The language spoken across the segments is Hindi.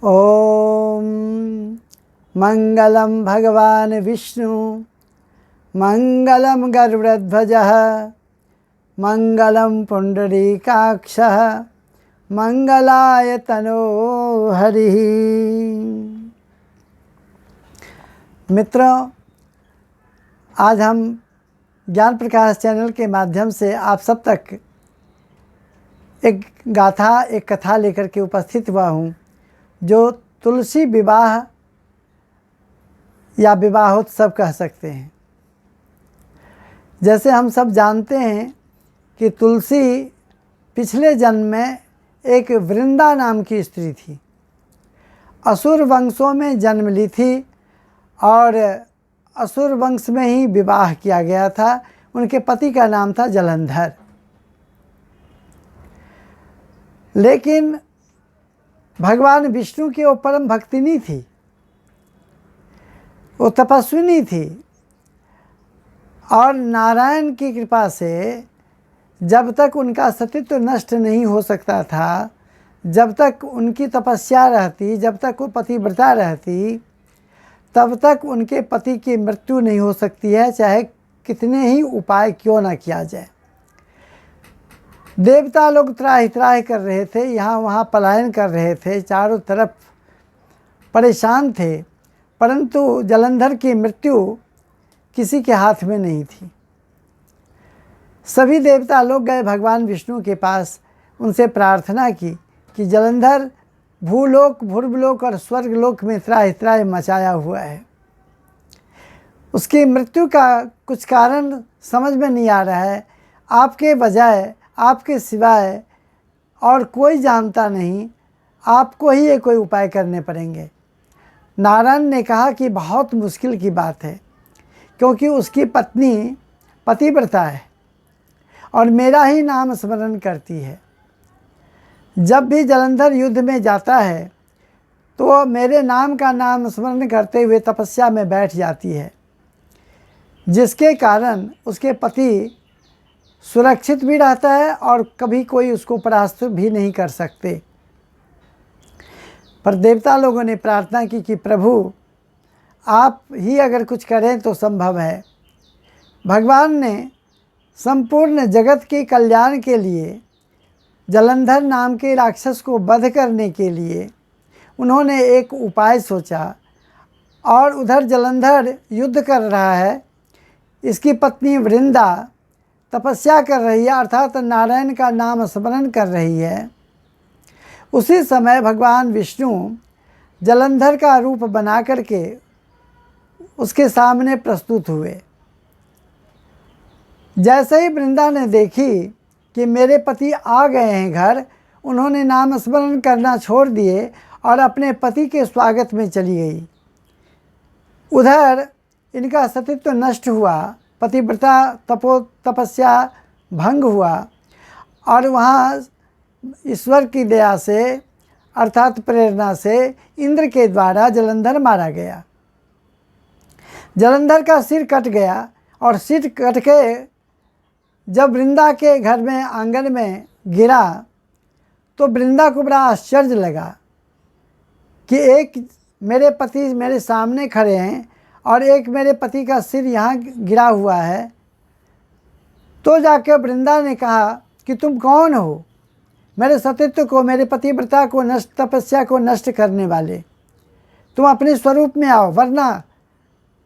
ओम मंगलम भगवान विष्णु मंगलम गरुड़ध्वजः मंगलम पुंडरीकाक्षः मंगलाय तनो हरिः। मित्रों, आज हम ज्ञान प्रकाश चैनल के माध्यम से आप सब तक एक गाथा, एक कथा लेकर के उपस्थित हुआ हूँ, जो तुलसी विवाह या विवाहोत्सव कह सकते हैं। जैसे हम सब जानते हैं कि तुलसी पिछले जन्म में एक वृंदा नाम की स्त्री थी, असुर वंशों में जन्म ली थी और असुर वंश में ही विवाह किया गया था। उनके पति का नाम था जलंधर। लेकिन भगवान विष्णु की वो परम भक्तिनी थी, वो तपस्विनी थी और नारायण की कृपा से जब तक उनका सतीत्व नष्ट नहीं हो सकता था, जब तक उनकी तपस्या रहती, जब तक वो पतिव्रता रहती, तब तक उनके पति की मृत्यु नहीं हो सकती है, चाहे कितने ही उपाय क्यों ना किया जाए। देवता लोग त्राहि त्राहि कर रहे थे, यहाँ वहाँ पलायन कर रहे थे, चारों तरफ परेशान थे, परंतु जलंधर की मृत्यु किसी के हाथ में नहीं थी। सभी देवता लोग गए भगवान विष्णु के पास, उनसे प्रार्थना की कि जलंधर भूलोक, भूर्वलोक और स्वर्गलोक में त्राहि त्राहि मचाया हुआ है, उसकी मृत्यु का कुछ कारण समझ में नहीं आ रहा है। आपके बजाय, आपके सिवाय और कोई जानता नहीं, आपको ही ये कोई उपाय करने पड़ेंगे। नारायण ने कहा कि बहुत मुश्किल की बात है, क्योंकि उसकी पत्नी पतिव्रता है और मेरा ही नाम स्मरण करती है। जब भी जलंधर युद्ध में जाता है तो मेरे नाम का नाम स्मरण करते हुए तपस्या में बैठ जाती है, जिसके कारण उसके पति सुरक्षित भी रहता है और कभी कोई उसको परास्त भी नहीं कर सकते। पर देवता लोगों ने प्रार्थना की कि प्रभु, आप ही अगर कुछ करें तो संभव है। भगवान ने संपूर्ण जगत के कल्याण के लिए, जलंधर नाम के राक्षस को वध करने के लिए उन्होंने एक उपाय सोचा। और उधर जलंधर युद्ध कर रहा है, इसकी पत्नी वृंदा तपस्या कर रही है, अर्थात नारायण का नाम स्मरण कर रही है। उसी समय भगवान विष्णु जलंधर का रूप बना करके उसके सामने प्रस्तुत हुए। जैसे ही वृंदा ने देखी कि मेरे पति आ गए हैं घर, उन्होंने नाम स्मरण करना छोड़ दिए और अपने पति के स्वागत में चली गई। उधर इनका सतीत्व नष्ट हुआ, पतिव्रता तपस्या भंग हुआ और वहाँ ईश्वर की दया से, अर्थात प्रेरणा से, इंद्र के द्वारा जलंधर मारा गया। जलंधर का सिर कट गया और सिर कट के जब वृंदा के घर में आंगन में गिरा तो वृंदा को बड़ा आश्चर्य लगा कि एक मेरे पति मेरे सामने खड़े हैं और एक मेरे पति का सिर यहाँ गिरा हुआ है। तो जाके वृंदा ने कहा कि तुम कौन हो, मेरे सतीत्व को, मेरे पतिव्रता को नष्ट, तपस्या को नष्ट करने वाले, तुम अपने स्वरूप में आओ, वरना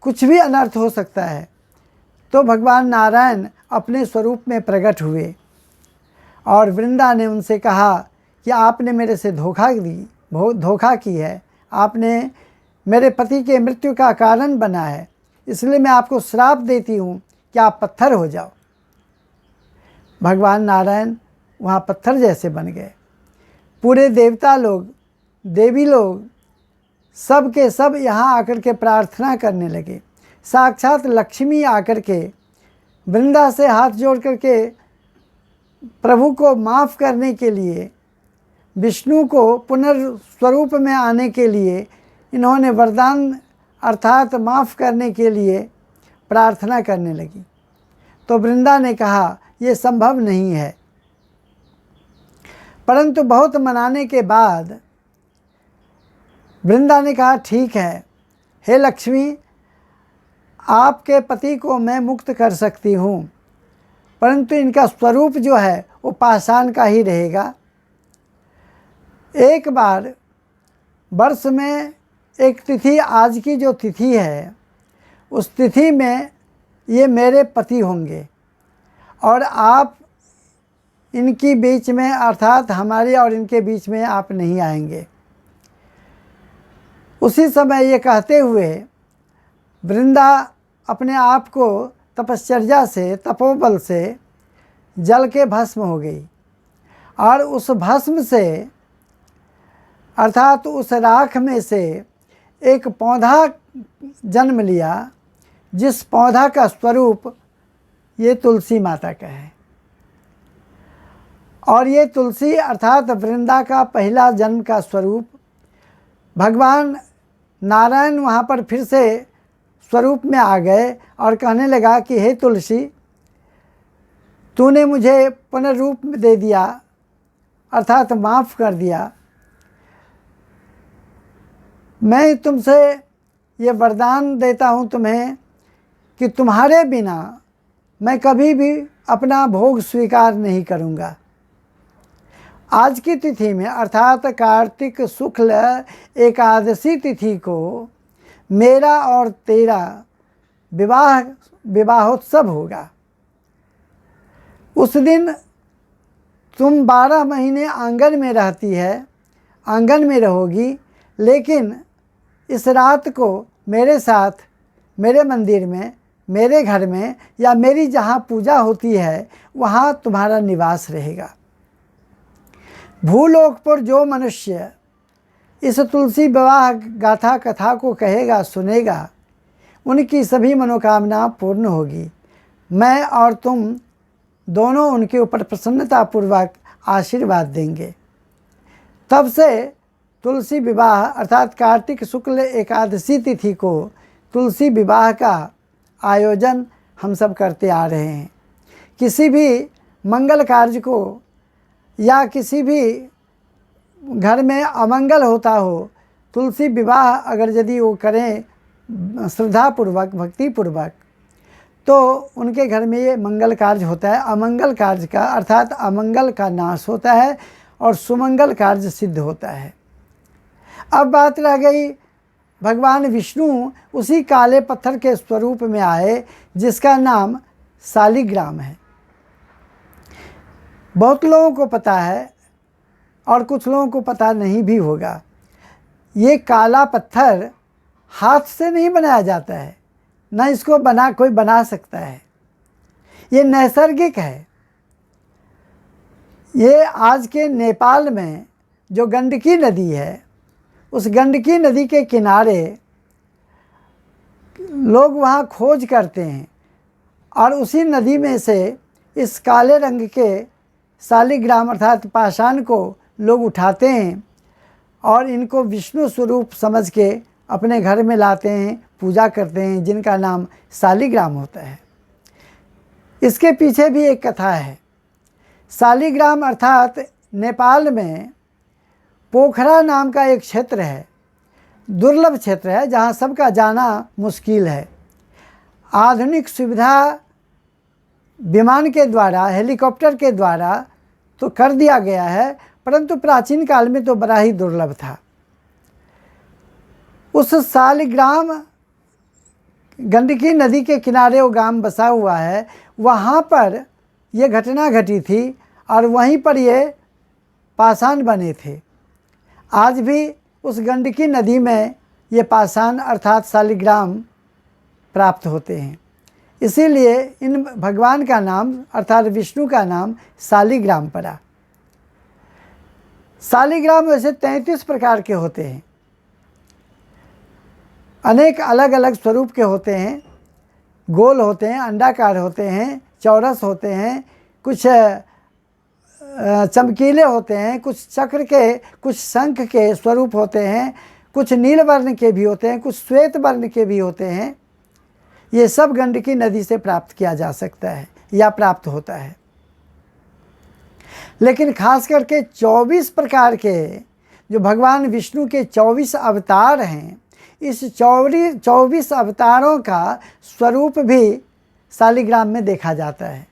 कुछ भी अनर्थ हो सकता है। तो भगवान नारायण अपने स्वरूप में प्रकट हुए और वृंदा ने उनसे कहा कि आपने मेरे से धोखा की है, आपने मेरे पति के मृत्यु का कारण बना है, इसलिए मैं आपको श्राप देती हूँ कि आप पत्थर हो जाओ। भगवान नारायण वहाँ पत्थर जैसे बन गए। पूरे देवता लोग, देवी लोग, सब के सब यहाँ आकर के प्रार्थना करने लगे। साक्षात लक्ष्मी आकर के वृंदा से हाथ जोड़ करके प्रभु को माफ़ करने के लिए, विष्णु को पुनर्स्वरूप में आने के लिए इन्होंने वरदान अर्थात माफ़ करने के लिए प्रार्थना करने लगी। तो वृंदा ने कहा ये संभव नहीं है, परंतु बहुत मनाने के बाद वृंदा ने कहा, ठीक है हे लक्ष्मी, आपके पति को मैं मुक्त कर सकती हूँ, परंतु इनका स्वरूप जो है वो पाषाण का ही रहेगा। एक बार वर्ष में एक तिथि, आज की जो तिथि है उस तिथि में ये मेरे पति होंगे और आप इनकी बीच में, अर्थात हमारे और इनके बीच में आप नहीं आएंगे। उसी समय ये कहते हुए वृंदा अपने आप को तपश्चर्या से, तपोबल से जल के भस्म हो गई और उस भस्म से, अर्थात उस राख में से एक पौधा जन्म लिया, जिस पौधा का स्वरूप ये तुलसी माता का है। और ये तुलसी अर्थात वृंदा का पहला जन्म का स्वरूप, भगवान नारायण वहाँ पर फिर से स्वरूप में आ गए और कहने लगा कि हे तुलसी, तूने मुझे पुनर्रूप में दे दिया, अर्थात माफ़ कर दिया। मैं तुमसे ये वरदान देता हूँ तुम्हें कि तुम्हारे बिना मैं कभी भी अपना भोग स्वीकार नहीं करूँगा। आज की तिथि में, अर्थात कार्तिक शुक्ल एकादशी तिथि को मेरा और तेरा विवाहोत्सव होगा। उस दिन तुम 12 महीने आंगन में रहती है, आंगन में रहोगी, लेकिन इस रात को मेरे साथ, मेरे मंदिर में, मेरे घर में या मेरी जहाँ पूजा होती है वहाँ तुम्हारा निवास रहेगा। भूलोक पर जो मनुष्य इस तुलसी विवाह गाथा कथा को कहेगा, सुनेगा, उनकी सभी मनोकामना पूर्ण होगी। मैं और तुम दोनों उनके ऊपर प्रसन्नतापूर्वक आशीर्वाद देंगे। तब से तुलसी विवाह अर्थात कार्तिक शुक्ल एकादशी तिथि को तुलसी विवाह का आयोजन हम सब करते आ रहे हैं। किसी भी मंगल कार्य को या किसी भी घर में अमंगल होता हो, तुलसी विवाह अगर यदि वो करें श्रद्धापूर्वक, भक्तिपूर्वक, तो उनके घर में ये मंगल कार्य होता है। अमंगल कार्य का अर्थात अमंगल का नाश होता है और सुमंगल कार्य सिद्ध होता है। अब बात रह गई, भगवान विष्णु उसी काले पत्थर के स्वरूप में आए जिसका नाम शालिग्राम है। बहुत लोगों को पता है और कुछ लोगों को पता नहीं भी होगा। ये काला पत्थर हाथ से नहीं बनाया जाता है, न इसको कोई बना सकता है। ये नैसर्गिक है। ये आज के नेपाल में जो गंडकी नदी है, उस गंडकी नदी के किनारे लोग वहाँ खोज करते हैं और उसी नदी में से इस काले रंग के शालिग्राम अर्थात पाषाण को लोग उठाते हैं और इनको विष्णु स्वरूप समझ के अपने घर में लाते हैं, पूजा करते हैं, जिनका नाम शालिग्राम होता है। इसके पीछे भी एक कथा है। शालिग्राम अर्थात नेपाल में पोखरा नाम का एक क्षेत्र है, दुर्लभ क्षेत्र है, जहाँ सबका जाना मुश्किल है। आधुनिक सुविधा विमान के द्वारा, हेलीकॉप्टर के द्वारा तो कर दिया गया है, परंतु प्राचीन काल में तो बड़ा ही दुर्लभ था। उस शालिग्राम गंडकी नदी के किनारे वो गांव बसा हुआ है, वहाँ पर ये घटना घटी थी और वहीं पर ये पाषाण बने थे। आज भी उस गंडकी नदी में ये पाषाण अर्थात शालिग्राम प्राप्त होते हैं। इसीलिए इन भगवान का नाम अर्थात विष्णु का नाम शालिग्राम पड़ा। शालिग्राम वैसे 33 प्रकार के होते हैं, अनेक अलग अलग स्वरूप के होते हैं। गोल होते हैं, अंडाकार होते हैं, चौरस होते हैं, कुछ चमकीले होते हैं, कुछ चक्र के, कुछ शंख के स्वरूप होते हैं, कुछ नील वर्ण के भी होते हैं, कुछ श्वेत वर्ण के भी होते हैं। ये सब गंडकी नदी से प्राप्त किया जा सकता है या प्राप्त होता है। लेकिन खास करके 24 प्रकार के जो भगवान विष्णु के 24 अवतार हैं, इस 24 अवतारों का स्वरूप भी शालिग्राम में देखा जाता है।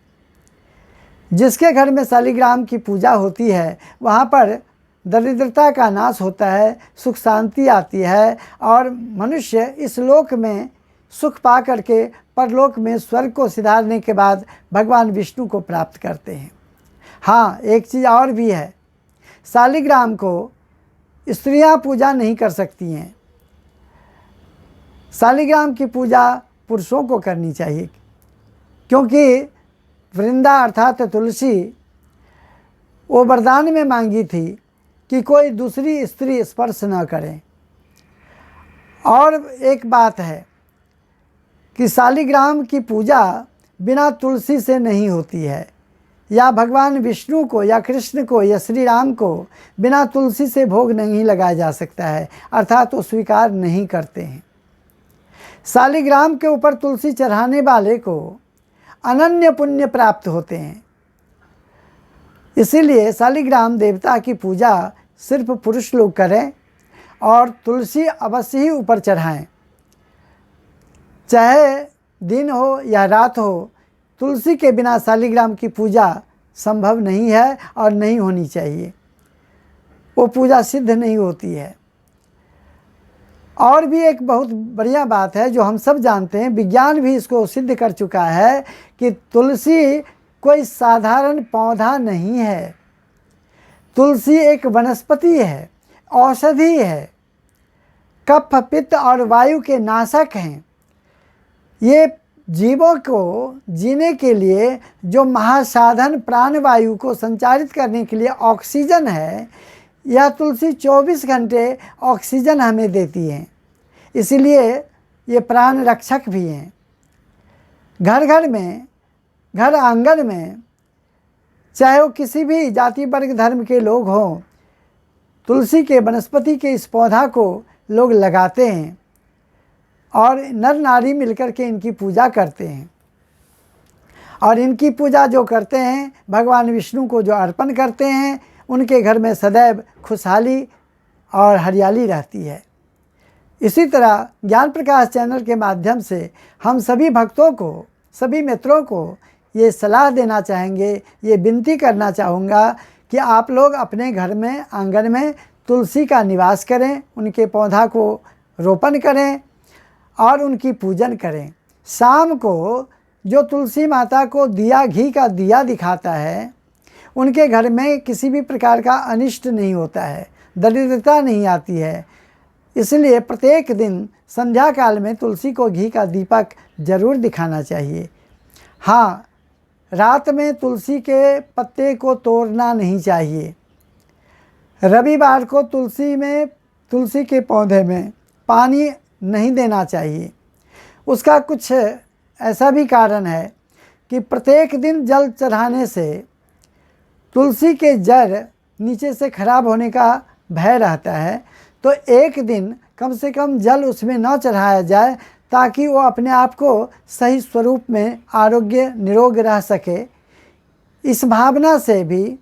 जिसके घर में शालिग्राम की पूजा होती है वहाँ पर दरिद्रता का नाश होता है, सुख शांति आती है और मनुष्य इस लोक में सुख पा करके परलोक में स्वर्ग को सिधारने के बाद भगवान विष्णु को प्राप्त करते हैं। हाँ, एक चीज़ और भी है, शालिग्राम को स्त्रियां पूजा नहीं कर सकती हैं। शालिग्राम की पूजा पुरुषों को करनी चाहिए, क्योंकि वृंदा अर्थात तुलसी वो वरदान में मांगी थी कि कोई दूसरी स्त्री स्पर्श न करे। और एक बात है कि शालिग्राम की पूजा बिना तुलसी से नहीं होती है, या भगवान विष्णु को या कृष्ण को या श्री राम को बिना तुलसी से भोग नहीं लगाया जा सकता है, अर्थात वो स्वीकार नहीं करते हैं। शालिग्राम के ऊपर तुलसी चढ़ाने वाले को अनन्य पुण्य प्राप्त होते हैं। इसीलिए शालिग्राम देवता की पूजा सिर्फ पुरुष लोग करें और तुलसी अवश्य ही ऊपर चढ़ाएं। चाहे दिन हो या रात हो, तुलसी के बिना शालिग्राम की पूजा संभव नहीं है और नहीं होनी चाहिए, वो पूजा सिद्ध नहीं होती है। और भी एक बहुत बढ़िया बात है जो हम सब जानते हैं, विज्ञान भी इसको सिद्ध कर चुका है कि तुलसी कोई साधारण पौधा नहीं है। तुलसी एक वनस्पति है, औषधि है, कफ पित्त और वायु के नाशक हैं। ये जीवों को जीने के लिए जो महासाधन प्राणवायु को संचारित करने के लिए ऑक्सीजन है, यह तुलसी 24 घंटे ऑक्सीजन हमें देती है। इसीलिए ये प्राण रक्षक भी हैं। घर घर में, घर आंगन में, चाहे वो किसी भी जाति वर्ग धर्म के लोग हों, तुलसी के वनस्पति के इस पौधा को लोग लगाते हैं और नर नारी मिलकर के इनकी पूजा करते हैं। और इनकी पूजा जो करते हैं, भगवान विष्णु को जो अर्पण करते हैं, उनके घर में सदैव खुशहाली और हरियाली रहती है। इसी तरह ज्ञान प्रकाश चैनल के माध्यम से हम सभी भक्तों को, सभी मित्रों को ये सलाह देना चाहेंगे, ये विनती करना चाहूँगा कि आप लोग अपने घर में, आंगन में तुलसी का निवास करें, उनके पौधा को रोपण करें और उनकी पूजन करें। शाम को जो तुलसी माता को दिया, घी का दिया दिखाता है, उनके घर में किसी भी प्रकार का अनिष्ट नहीं होता है, दरिद्रता नहीं आती है। इसलिए प्रत्येक दिन संध्या काल में तुलसी को घी का दीपक जरूर दिखाना चाहिए। हाँ, रात में तुलसी के पत्ते को तोड़ना नहीं चाहिए। रविवार को तुलसी के पौधे में पानी नहीं देना चाहिए। उसका कुछ ऐसा भी कारण है कि प्रत्येक दिन जल चढ़ाने से तुलसी के जड़ नीचे से खराब होने का भय रहता है, तो एक दिन कम से कम जल उसमें न चढ़ाया जाए ताकि वो अपने आप को सही स्वरूप में आरोग्य निरोग रह सके। इस भावना से भी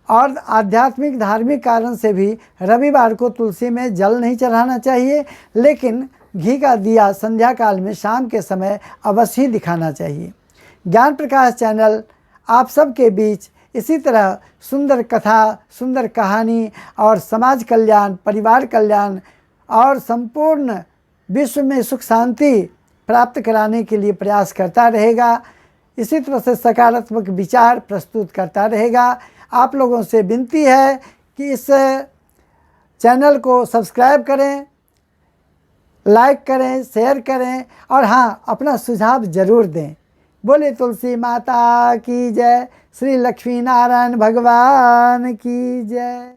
और आध्यात्मिक धार्मिक कारण से भी रविवार को तुलसी में जल नहीं चढ़ाना चाहिए, लेकिन घी का दिया संध्या काल में शाम के समय अवश्य ही दिखाना चाहिए। ज्ञान प्रकाश चैनल आप सबके बीच इसी तरह सुंदर कथा, सुंदर कहानी और समाज कल्याण, परिवार कल्याण और संपूर्ण विश्व में सुख शांति प्राप्त कराने के लिए प्रयास करता रहेगा। इसी तरह से सकारात्मक विचार प्रस्तुत करता रहेगा। आप लोगों से विनती है कि इस चैनल को सब्सक्राइब करें, लाइक करें, शेयर करें और हाँ, अपना सुझाव ज़रूर दें। बोले तुलसी माता की जय, श्री लक्ष्मी नारायण भगवान की जय।